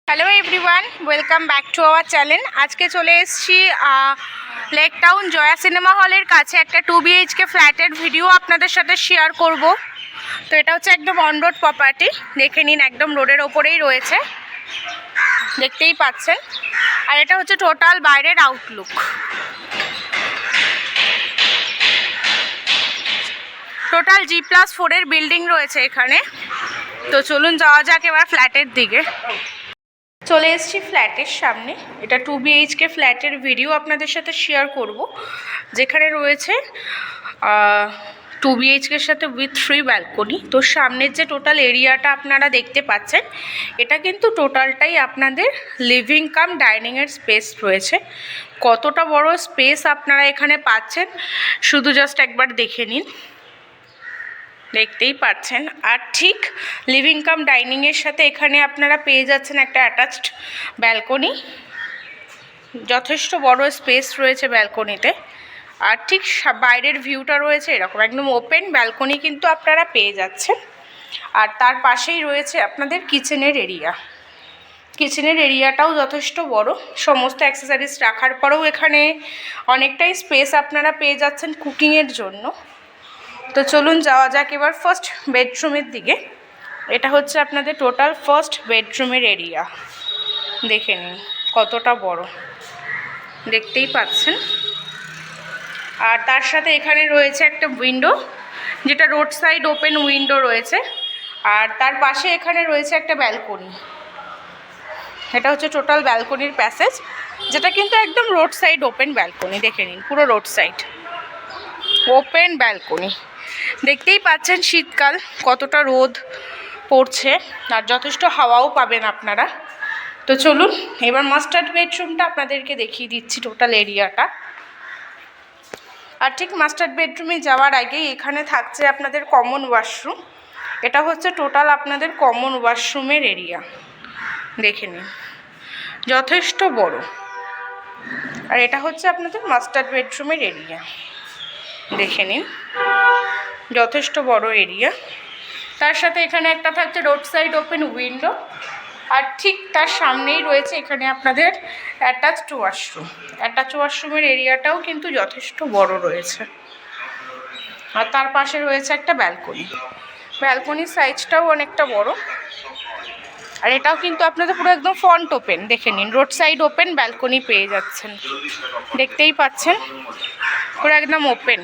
Hello everyone, welcome back to our channel. আজকে চলে এসেছি লেক টাউন জয়া সিনেমা হলের কাছে একটা 2 BHK ফ্ল্যাটের ভিডিও আপনাদের সাথে শেয়ার করব। তো এটা হচ্ছে একদম অন রোড প্রপার্টি, দেখে নিন, একদম রোডের ওপরেই রয়েছে, দেখতেই পাচ্ছেন। আর এটা হচ্ছে টোটাল বাইরের আউটলুক। টোটাল G+4 বিল্ডিং রয়েছে এখানে। তো চলুন যাওয়া যাক এবার ফ্ল্যাটের দিকে। চলে এসেছি ফ্ল্যাটের সামনে। এটা 2 BHK ফ্ল্যাটের ভিডিও আপনাদের সাথে শেয়ার করব, যেখানে রয়েছে 2 BHKর সাথে উইথ 3 ব্যালকনি। তো সামনের যে টোটাল এরিয়াটা আপনারা দেখতে পাচ্ছেন, এটা কিন্তু টোটালটাই আপনাদের লিভিং কাম ডাইনিংয়ের স্পেস রয়েছে। কতটা বড় স্পেস আপনারা এখানে পাচ্ছেন শুধু জাস্ট একবার দেখে নিন, দেখতেই পাচ্ছেন। আর ঠিক লিভিং কাম ডাইনিংয়ের সাথে এখানে আপনারা পেয়ে যাচ্ছেন একটা অ্যাটাচড ব্যালকনি। যথেষ্ট বড় স্পেস রয়েছে ব্যালকনিতে। আর ঠিক বাইরের ভিউটা রয়েছে এরকম, একদম ওপেন ব্যালকনি কিন্তু আপনারা পেয়ে যাচ্ছেন। আর তার পাশেই রয়েছে আপনাদের কিচেনের এরিয়া। কিচেনের এরিয়াটাও যথেষ্ট বড়, সমস্ত অ্যাক্সেসরিজ রাখার পরেও এখানে অনেকটাই স্পেস আপনারা পেয়ে যাচ্ছেন কুকিংয়ের জন্য। তো চলুন যাওয়া যাক এবার ফার্স্ট বেডরুমের দিকে। এটা হচ্ছে আপনাদের টোটাল ফার্স্ট বেডরুমের এরিয়া, দেখে নিন কতটা বড়, দেখতেই পাচ্ছেন। আর তার সাথে এখানে রয়েছে একটা উইন্ডো, যেটা রোড সাইড ওপেন উইন্ডো রয়েছে। আর তার পাশে এখানে রয়েছে একটা ব্যালকনি। এটা হচ্ছে টোটাল ব্যালকনির প্যাসেজ, যেটা কিন্তু একদম রোড সাইড ওপেন ব্যালকনি, দেখে নিন পুরো রোড সাইড ওপেন ব্যালকনি। দেখতেই পাচ্ছেন শীতকাল কতটা রোদ পড়ছে, আর যথেষ্ট হাওয়াও পাবেন আপনারা। তো চলুন এবার মাস্টার বেডরুমটা আপনাদেরকে দেখিয়ে দিচ্ছি টোটাল এরিয়াটা। আর ঠিক মাস্টার বেডরুমে যাওয়ার আগেই এখানে থাকছে আপনাদের কমন ওয়াশরুম। এটা হচ্ছে টোটাল আপনাদের কমন ওয়াশরুমের এরিয়া, দেখে নিন যথেষ্ট বড়। আর এটা হচ্ছে আপনাদের মাস্টার বেডরুমের এরিয়া, দেখে নিন যথেষ্ট বড় এরিয়া। তার সাথে এখানে একটা থাকছে রোড সাইড ওপেন উইন্ডো। আর ঠিক তার সামনেই রয়েছে এখানে আপনাদের অ্যাটাচড ওয়াশরুম। অ্যাটাচড ওয়াশরুমের এরিয়াটাও কিন্তু যথেষ্ট বড় রয়েছে। আর তার পাশে রয়েছে একটা ব্যালকনি। ব্যালকনির সাইজটাও অনেকটা বড়। আর এটাও কিন্তু আপনাদের পুরো একদম ফ্রন্ট ওপেন, দেখে নিন রোড সাইড ওপেন ব্যালকনি পেয়ে যাচ্ছেন, দেখতেই পাচ্ছেন পুরো একদম ওপেন।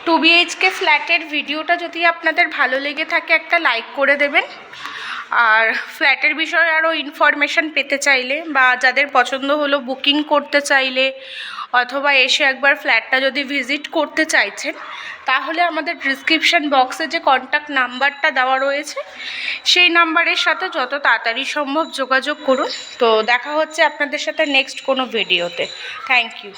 2 BHK ফ্ল্যাটের ভিডিওটা যদি আপনাদের ভালো লেগে থাকে একটা লাইক করে দেবেন। আর ফ্ল্যাটের বিষয়ে আরও ইনফরমেশান পেতে চাইলে, বা যাদের পছন্দ হলো বুকিং করতে চাইলে, অথবা এসে একবার ফ্ল্যাটটা যদি ভিজিট করতে চাইছেন, তাহলে আমাদের ডিসক্রিপশান বক্সে যে কন্ট্যাক্ট নাম্বারটা দেওয়া রয়েছে, সেই নাম্বারের সাথে যত তাড়াতাড়ি সম্ভব যোগাযোগ করুন। তো দেখা হচ্ছে আপনাদের সাথে নেক্সট কোনো ভিডিওতে। Thank you.